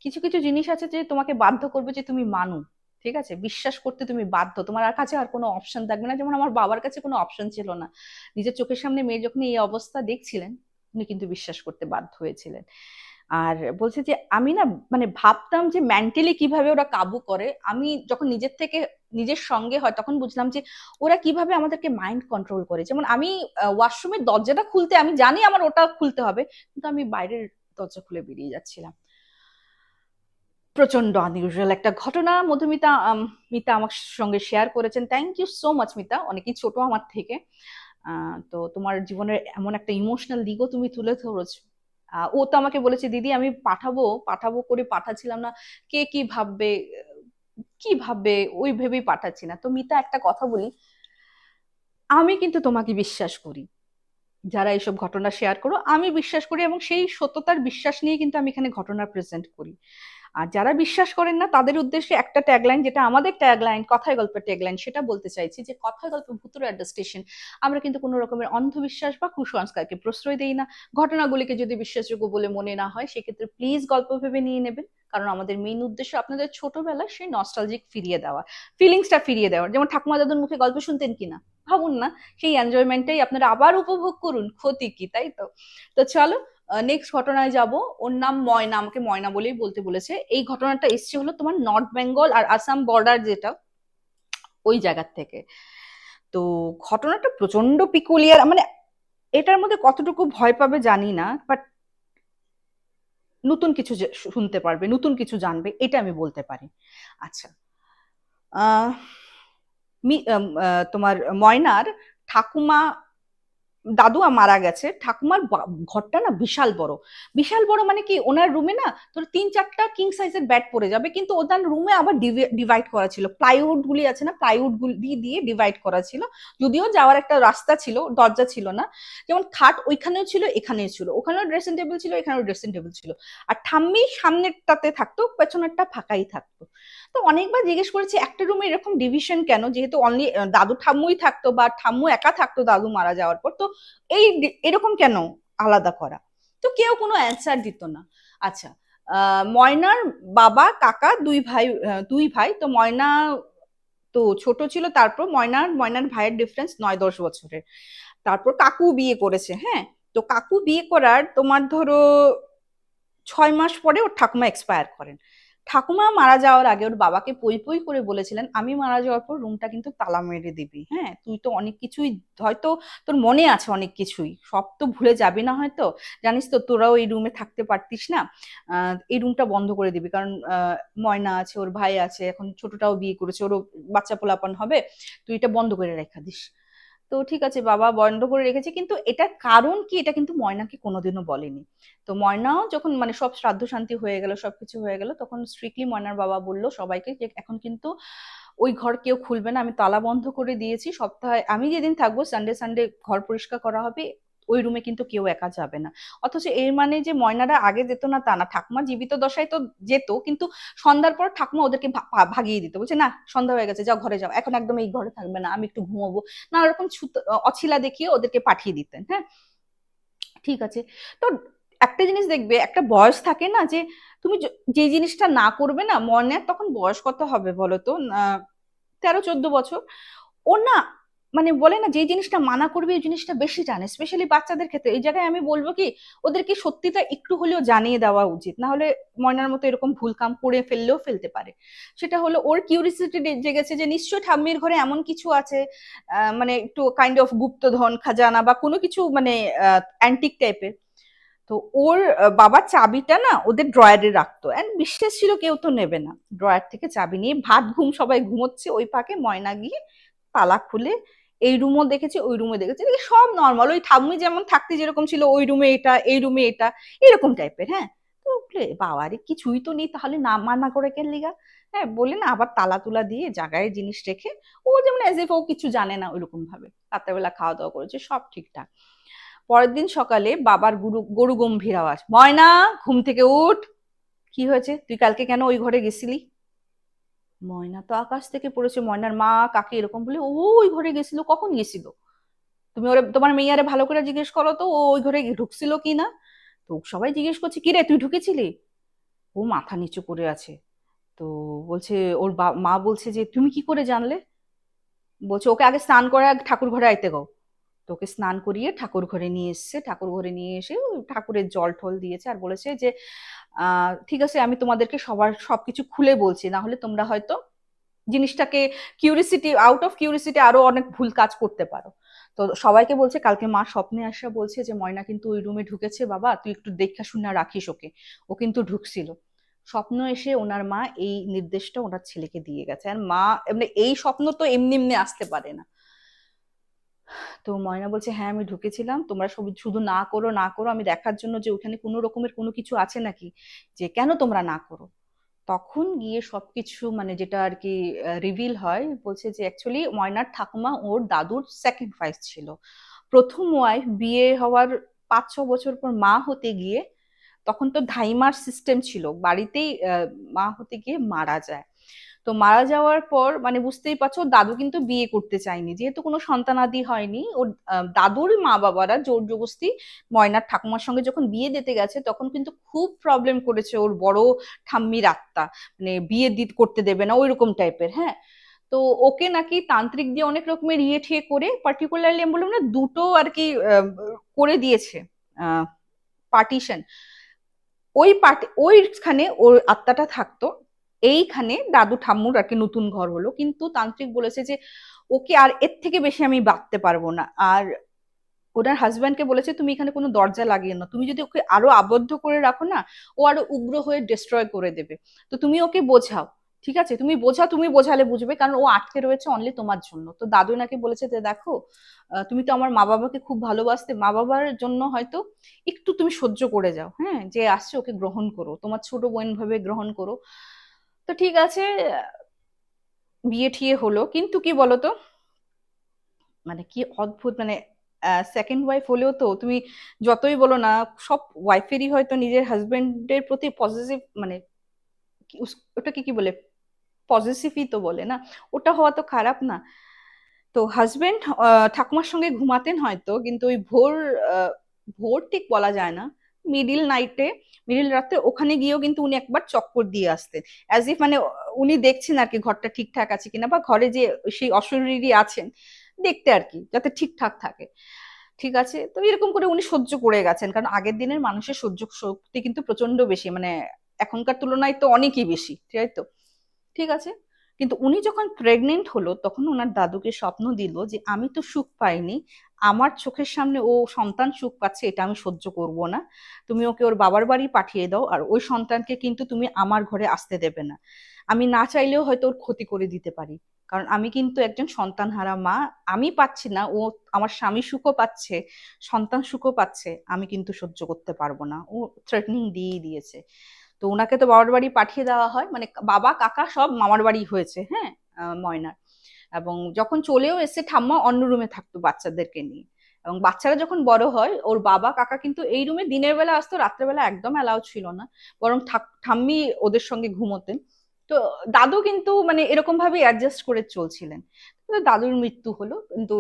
কিছু কিছু জিনিস আছে যে তোমাকে বাধ্য করবে যে তুমি মানো, ঠিক আছে, বিশ্বাস করতে তুমি বাধ্য, তোমার আর কাছে আর কোনো অপশন থাকবে না। যেমন আমার বাবার কাছে কোনো অপশন ছিল না, নিজের চোখের সামনে মেয়ে যখন এই অবস্থা দেখছিলেন, উনি কিন্তু বিশ্বাস করতে বাধ্য হয়েছিলেন। আর বলছে যে আমি না মানে ভাবতাম যে মেন্টালি কিভাবে ওরা কাবু করে, আমি যখন নিজের থেকে নিজের সঙ্গে হয় তখন বুঝলাম যে ওরা কিভাবে আমাদেরকে মাইন্ড কন্ট্রোল করে। যেমন আমি ওয়াশরুমের দরজাটা খুলতে আমি জানি আমার ওটা খুলতে হবে, কিন্তু আমি বাইরের দরজা খুলে বেরিয়ে যাচ্ছিলাম। প্রচন্ড আনইউজুয়াল একটা ঘটনা মধুমিতা মিতা আমার সঙ্গে শেয়ার করেছেন। Thank you so much Mita, অনেকেই ছোট আমার থেকে। তো তোমার জীবনের এমন একটা ইমোশনাল দিকও তুমি তুলে ধরেছো। ও তো আমাকে বলেছে দিদি আমি পাঠাবো পাঠাবো করে পাঠাচ্ছিলাম না, কে কি ভাববে, কি ভাববে ওই ভেবেই পাঠাচ্ছি না। তো মিতা একটা কথা বলি, আমি কিন্তু তোমাকে বিশ্বাস করি, যারা এইসব ঘটনা শেয়ার করো আমি বিশ্বাস করি, এবং সেই সত্যতার বিশ্বাস নিয়ে কিন্তু আমি এখানে ঘটনা প্রেজেন্ট করি। আর যারা বিশ্বাস করেন না তাদের উদ্দেশ্যে একটা ট্যাগলাইন, যেটা আমাদের ট্যাগলাইন, কথায় গল্পের ট্যাগলাইন, সেটা বলতে চাইছি যে কথায় গল্প ভুতুড়ে অ্যাড্রেস স্টেশন, আমরা কিন্তু কোনো রকমের অন্ধবিশ্বাস বা কুসংস্কারকে প্রশ্রয় দেই না। ঘটনাগুলিকে যদি বিশ্বাসযোগ্য বলে মনে না হয় সেক্ষেত্রে প্লিজ গল্প ভেবে নিয়ে নেবেন, কারণ আমাদের মেইন উদ্দেশ্য আপনাদের ছোটবেলায় সেই নস্টালজিক ফিরিয়ে দেওয়া, ফিলিংসটা ফিরিয়ে দেওয়ার। যেমন ঠাকুমা দাদুর মুখে গল্প শুনতেন কিনা, ভাবুন না, সেই এনজয়মেন্টটাই আপনারা আবার উপভোগ করুন, ক্ষতি কি, তাই তো। তো চলো নেক্সট ঘটনায় যাব। ওর নাম ময়না, আমাকে ময়না বলেই বলতে বলেছে। এই ঘটনাটা এসছে হলো তোমার নর্থ বেঙ্গল আর আসাম বর্ডার যেটা, ওই জায়গার থেকে। তো ঘটনাটা প্রচন্ড পিকুলিয়ার, মানে এটার মধ্যে কতটুকু ভয় পাবে জানি না, বাট নতুন কিছু শুনতে পারবে, নতুন কিছু জানবে, এটা আমি বলতে পারি। আচ্ছা, আহ তোমার ময়নার ঠাকুমা দাদু মারা গেছে, ঠাকুমার ঘরটা না বিশাল বড়। বিশাল বড় মানে কি, ওনার রুমে না তোর 3-4টা কিং সাইজের বেড পড়ে যাবে, কিন্তু ওনার রুমে আবার ডিভাইড করা ছিল, প্লাইউড গুলি আছে না, প্লাইউড গুলি দিয়ে ডিভাইড করা ছিল। যদিও যাওয়ার একটা রাস্তা ছিল, দরজা ছিল না। যেমন খাট ওইখানেও ছিল, এখানেও ছিল, ওখানেও ড্রেসিং টেবিল ছিল, এখানেও ড্রেসিং টেবিল ছিল। আর ঠাম্মি সামনেরটাতে থাকতো, পেছনেরটা ফাঁকাই থাকতো। তো অনেকবার জিজ্ঞেস করেছি একটা রুমে এরকম ডিভিশন কেন, যেহেতু অনলি দাদু ঠাম্মুই থাকতো বা ঠাম্মু একা থাকতো দাদু মারা যাওয়ার পর, তো এই এরকম কেন আলাদা করা? তো কেউ কোনো অ্যান্সার দিত না। আচ্ছা, ময়নার বাবা কাকা দুই ভাই তো ময়না তো ছোট ছিল, তারপর ময়নার ভাইয়ের ডিফারেন্স 9-10 বছরের। তারপর কাকু বিয়ে করেছে, হ্যাঁ। তো কাকু বিয়ে করার তোমার ধরো 6 মাস পরে ওর ঠাকুমা এক্সপায়ার করেন। ঠাকুমা মারা যাওয়ার আগে ওর বাবাকে পই পই করে বলেছিলেন, আমি মারা যাওয়ার পর রুমটা কিন্তু তালা মেরে দিবি, হ্যাঁ, তুই তো অনেক কিছুই হয়তো তোর মনে আছে, অনেক কিছুই সব তো ভুলে যাবি না হয়তো, জানিস তো তোরাও এই রুমে থাকতে পারতিস না, এই রুমটা বন্ধ করে দিবি, কারণ ময়না আছে, ওর ভাই আছে, এখন ছোটটাও বিয়ে করেছে, ওরও বাচ্চা পোলাপান হবে, তুই এটা বন্ধ করে রেখা দিস। তো ঠিক আছে, বাবা বন্ধ করে রেখেছে, কিন্তু এটার কারণ কি এটা কিন্তু ময়নাকে কোনোদিনও বলেনি। তো ময়নাও যখন মানে সব শ্রাদ্ধ শান্তি হয়ে গেল, সবকিছু হয়ে গেল, তখন স্ট্রিক্টলি ময়নার বাবা বলল সবাইকে যে এখন কিন্তু ওই ঘর কেউ খুলবে না, আমি তালা বন্ধ করে দিয়েছি, সপ্তাহে আমি যেদিন থাকবো সানডে সানডে ঘর পরিষ্কার করা হবে, ওই রুমে কিন্তু কেউ একা যাবে না। অথচ এর মানে যে ময়নারা আগে যেত না তা না, ঠাকুমা জীবিত দশায় তো যেত, কিন্তু সন্ধ্যার পর ঠাকুমা ওদেরকে ভাগিয়ে দিত, বলছে না সন্ধ্যা হয়ে গেছে, যাও ঘরে যাও, এখন একদম এই ঘরে থাকবে না, আমি একটু ঘুমাবো, নানা রকম অছিলা দেখিয়ে ওদেরকে পাঠিয়ে দিতেন, হ্যাঁ। ঠিক আছে। তো একটা জিনিস দেখবে, একটা বয়স থাকে না যে তুমি যে জিনিসটা না করবে না, মনে তখন বয়স কত হবে বলো তো, 13-14 বছর। ও না মানে বলে না, যে জিনিসটা মানা করবে এই জিনিসটা বেশি জানে, স্পেশালি বাচ্চাদের ক্ষেত্রে। এই জায়গায় আমি বলবো কি, ওদেরকে সত্যিটা একটু হলেও জানিয়ে দেওয়া উচিত, না হলে ময়নার মতো এরকম ভুল কাম করে ফেললেও ফেলতে পারে। সেটা হলো ওর কিউরিসিটি জেগেছে যে নিশ্চয়ই ঠাম্মির ঘরে এমন কিছু আছে, মানে একটু কাইন্ড অফ গুপ্তধন খাজানা বা কোনো কিছু, মানে অ্যান্টিক টাইপের। তো ওর বাবা চাবিটা না ওদের ড্রয়ারে রাখতো, এন্ড বিশ্বাস ছিল কেউ তো নেবে না, ড্রয়ার থেকে চাবি নিয়ে ভাত ঘুম সবাই ঘুমোচ্ছে, ওই ফাঁকে ময়না গিয়ে তালা খুলে এই রুমও দেখেছে, ওই রুমে দেখেছে, দেখে সব নর্মাল, ওই ঠাম্মি যেমন থাকতে যেরকম ছিল, ওই রুমে এটা, এই রুমে এটা, এরকম টাইপের, হ্যাঁ। তো বাবারে কিছুই তো নেই, তাহলে না মানা করে কেন লিগা, হ্যাঁ, বলে না আবার তালা তুলা দিয়ে জায়গায় জিনিস রেখে, ও যেমন এজ ইফ ও কিছু জানে না ওইরকম ভাবে রাত্রেবেলা খাওয়া দাওয়া করেছে, সব ঠিকঠাক। পরের দিন সকালে বাবার গরু গম্ভীর আওয়াজ, ময়না ঘুম থেকে উঠ, কি হয়েছে, তুই কালকে কেন ওই ঘরে গেছিলি? ময়না তো আকাশ থেকে পড়েছে, ময়নার মা কাকে এরকম বলে, ও ওই ঘরে গেছিল, কখন গেছিল? তুমি ওরে তোমার মেয়ারে ভালো করে জিজ্ঞেস করো তো, ও ওই ঘরে ঢুকছিল কি না। তো সবাই জিজ্ঞেস করছে, কি রে তুই ঢুকেছিলি? ও মাথা নিচু করে আছে। তো বলছে, ওর মা বলছে যে তুমি কি করে জানলে? বলছে ওকে আগে স্নান করে ঠাকুর ঘরে আইতে গো। তোকে স্নান করিয়ে ঠাকুর ঘরে নিয়ে এসছে, ঠাকুর ঘরে নিয়ে এসে ঠাকুরের জল ঠল দিয়েছে, আর বলেছে যে ঠিক আছে, আমি তোমাদেরকে সবার সবকিছু খুলে বলছি, না হলে তোমরা হয়তো জিনিসটাকে কিউরিসিটি, আউট অফ কিউরিসিটি আরো অনেক ভুল কাজ করতে পারো। তো সবাইকে বলছে কালকে মা স্বপ্নে আসা বলছে যে ময়না কিন্তু ওই রুমে ঢুকেছে, বাবা তুই একটু দেখা শুনে রাখিস ওকে, ও কিন্তু ঢুকছিল। স্বপ্ন এসে ওনার মা এই নির্দেশটা ওনার ছেলেকে দিয়ে গেছে, আর মা এমনি এই স্বপ্ন তো এমনি এমনি আসতে পারে না। তো ময়না বলছে হ্যাঁ আমি ঢুকেছিলাম, তোমরা সব শুধু না করো না করো, আমি দেখার জন্য যে ওখানে কোনো রকমের কোনো কিছু আছে নাকি, যে কেন তোমরা না করো। তখন গিয়ে সবকিছু মানে যেটা আর কি রিভিল হয়, বলছে যে অ্যাকচুয়ালি ময়নার ঠাকুমা ওর দাদুর সেকেন্ড ওয়াইফ ছিল। প্রথম ওয়াইফ বিয়ে হওয়ার 5-6 বছর পর মা হতে গিয়ে, তখন তো ধাইমার সিস্টেম ছিল বাড়িতেই, মা হতে গিয়ে মারা যায়। তো মারা যাওয়ার পর মানে বুঝতেই পারছো, দাদু কিন্তু বিয়ে করতে চায়নি, যেহেতু কোনো সন্তানাদি হয়নি, ওর দাদুর মা বাবারা জোর জবরদস্তি ময়নার ঠাকুমার সঙ্গে যখন বিয়ে দিতে গেছে, তখন কিন্তু খুব প্রবলেম করেছে ওর বড় ঠাম্মির আত্মা, মানে বিয়ে করতে দেবে না ওইরকম টাইপের, হ্যাঁ। তো ওকে নাকি তান্ত্রিক দিয়ে অনেক রকমের ইয়ে ঠিয়ে করে, পার্টিকুলারলি আমি বললাম না দুটো আর কি করে দিয়েছে পার্টিশন, ওইখানে ওর আত্মাটা থাকতো। এইখানে দাদু ঠাম্মুর আর কি নতুন ঘর হলো, কিন্তু তান্ত্রিক বলেছে যে ওকে আর এর থেকে বেশি আমি বাঁধতে পারবো না, আর ওনার হাজব্যান্ডকে বলেছে তুমি এখানে কোনো দরজা লাগিয়ে না, তুমি যদি ওকে আরো আবদ্ধ করে রাখো না, ও আরো উগ্র হয়ে ডিস্ট্রয় করে দেবে। তো তুমি ওকে বোঝাও, ঠিক আছে, তুমি বোঝাও, তুমি বোঝালে বুঝবে, কারণ ও আটকে রয়েছে অনলি তোমার জন্য। তো দাদু নাকি বলেছে যে দেখো, তুমি তো আমার মা বাবাকে খুব ভালোবাসতে, মা বাবার জন্য হয়তো একটু তুমি সহ্য করে যাও, হ্যাঁ, যে আসছে ওকে গ্রহণ করো, তোমার ছোট বোন ভাবে গ্রহণ করো। তো ঠিক আছে, বিয়ে ঠিয়ে হলো, কিন্তু কি বলতো, মানে কি অদ্ভুত, মানে সেকেন্ড ওয়াইফ হলেও তো তুমি যতই বলো না, সব ওয়াইফেরই হয়তো নিজের হাজবেন্ডের প্রতি পজিটিভ, মানে ওটাকে কি বলে, পজিটিভই তো বলে না, ওটা হওয়া তো খারাপ না। তো হাজবেন্ড ঠাকুমার সঙ্গে ঘুমাতেন হয়তো, কিন্তু ওই ভোর, ভোর ঠিক বলা যায় না, মিডিল নাইটে, মিডিল রাতে ওখানে গিয়েও কিন্তু উনি একবার চক্কর দিয়ে আসতেন, অ্যাজ ইফ মানে উনি দেখছেন আর কি ঘরটা ঠিকঠাক আছে কিনা, বা ঘরে যে সেই অশরীরী আছেন দেখতে আর কি, যাতে ঠিকঠাক থাকে। ঠিক আছে, তো এরকম করে উনি সহ্য করে গেছেন, কারণ আগের দিনের মানুষের সহ্য শক্তি কিন্তু প্রচন্ড বেশি, মানে এখনকার তুলনায় তো অনেকই বেশি, তাই তো? ঠিক আছে, কিন্তু উনি যখন প্রেগনেন্ট হলো তখন ওনার দাদুকে স্বপ্ন দিল যে আমি তো সুখ পাইনি, আমার চোখের সামনে ও সন্তান সুখ পাচ্ছে, এটা আমি সহ্য করব না, তুমি ওকে ওর বাবার বাড়ি পাঠিয়ে দাও, আর ওই সন্তানকে কিন্তু তুমি আমার ঘরে আসতে দেবে না, আমি না চাইলেও হয়তো ওর ক্ষতি করে দিতে পারি, কারণ আমি কিন্তু একজন সন্তানহারা মা, আমি পাচ্ছি না, ও আমার স্বামী সুখও পাচ্ছে, সন্তান সুখও পাচ্ছে, আমি কিন্তু সহ্য করতে পারবো না, ও থ্রেটনিং দিয়ে দিয়েছে। তো ওনাকে তো বাবার বাড়ি পাঠিয়ে দেওয়া হয়, মানে বাবা কাকা সব মামার বাড়ি হয়েছে, হ্যাঁ, ময়নার। এবং যখন চলেও এসে ঠাম্মা অন্য রুমে থাকতো বাচ্চাদেরকে নিয়ে, এবং বাচ্চারা যখন বড় হয় ওর বাবা কাকা কিন্তু এই রুমে দিনের বেলা আসতো, রাত্রেবেলা একদম অ্যালাউ ছিল না, বরং ঠাম্মি ওদের সঙ্গে ঘুমোতেন। তো দাদু কিন্তু মানে এরকম ভাবে অ্যাডজাস্ট করে চলছিলেন। তো দাদুর মৃত্যু হলো, কিন্তু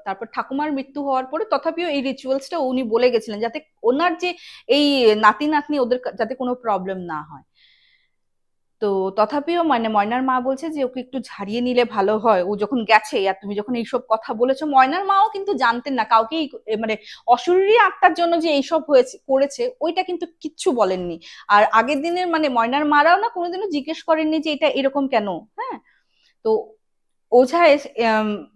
তারপর ঠাকুমার মৃত্যু হওয়ার পরে তথাপিও এই রিচুয়ালসটা উনি বলে গেছিলেন, যাতে ওনার যে এই নাতি নাতনি ওদের যাতে কোনো প্রবলেম না হয়। তো তথাপিও মানে ময়নার মা বলছে যে ওকে একটু ঝাড়িয়ে নিলে ভালো হয়, ও যখন গেছে, আর তুমি যখন এইসব কথা বলেছো, ময়নার মাও কিন্তু জানতেন না কাউকে মানে অশরীরী আত্মার জন্য যে এইসব হয়েছে করেছে ওইটা কিন্তু কিচ্ছু বলেননি। আর আগের দিনের মানে ময়নার মারাও না কোনোদিনও জিজ্ঞেস করেননি যে এটা এরকম কেন। হ্যাঁ, তো ওঝা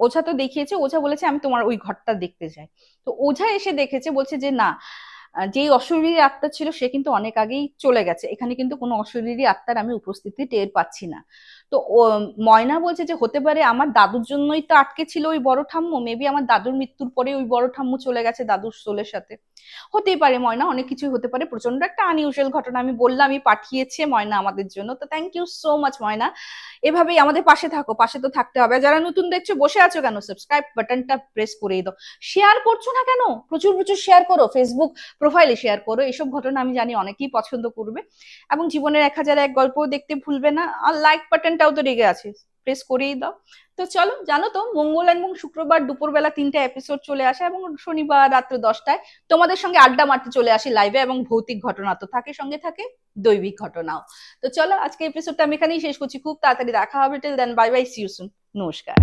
ওঝা তো দেখিয়েছে, ওঝা বলেছে আমি তোমার ওই ঘরটা দেখতে চাই। তো ওঝা এসে দেখেছে, বলছে যে না, যেই অশরীরী আত্মা ছিল সে কিন্তু অনেক আগেই চলে গেছে, এখানে কিন্তু কোনো অশরীরী আত্মার আমি উপস্থিতি টের পাচ্ছি না। তো ময়না বলছে যে হতে পারে আমার দাদুর জন্যই তো আটকে ছিল ওই বড় ঠাম্মু, মেবি আমার দাদুর মৃত্যুর পরে ওই বড় ঠাম্মু চলে গেছে দাদুর সোলের সাথে। হতেই পারে ময়না, অনেক কিছুই হতে পারে, প্রচন্ড একটা আনইউজুয়াল ঘটনা, আমি বললাম আমি পাঠিয়েছে ময়না আমাদের জন্য, তো থ্যাংক ইউ সো মাচ ময়না। এভাবেই আমাদের পাশে থাকো, পাশে তো থাকতে হবে। যারা নতুন দেখছো বসে আছো কেন, সাবস্ক্রাইব বাটনটা প্রেস করেই দাও। শেয়ার করছো না কেন, প্রচুর প্রচুর শেয়ার করো, ফেসবুক প্রোফাইলে শেয়ার করো, এসব ঘটনা আমি জানি অনেকেই পছন্দ করবে। এবং জীবনের 1001 গল্প দেখতে ভুলবে না, আর লাইক বাটনটাও তো রেগে আছে, প্রেস করেই দাও। তো চলো, জানো তো মঙ্গল এবং শুক্রবার দুপুরবেলা 3টে এপিসোড চলে আসে, এবং শনিবার রাত্রে 10টায় তোমাদের সঙ্গে আড্ডা মারতে চলে আসি লাইভে, এবং ভৌতিক ঘটনা তো থাকে, সঙ্গে থাকে দৈবিক ঘটনাও। তো চলো, আজকে এপিসোডটা আমি এখানেই শেষ করছি, খুব তাড়াতাড়ি দেখা হবে, till then bye bye, see you soon, নমস্কার।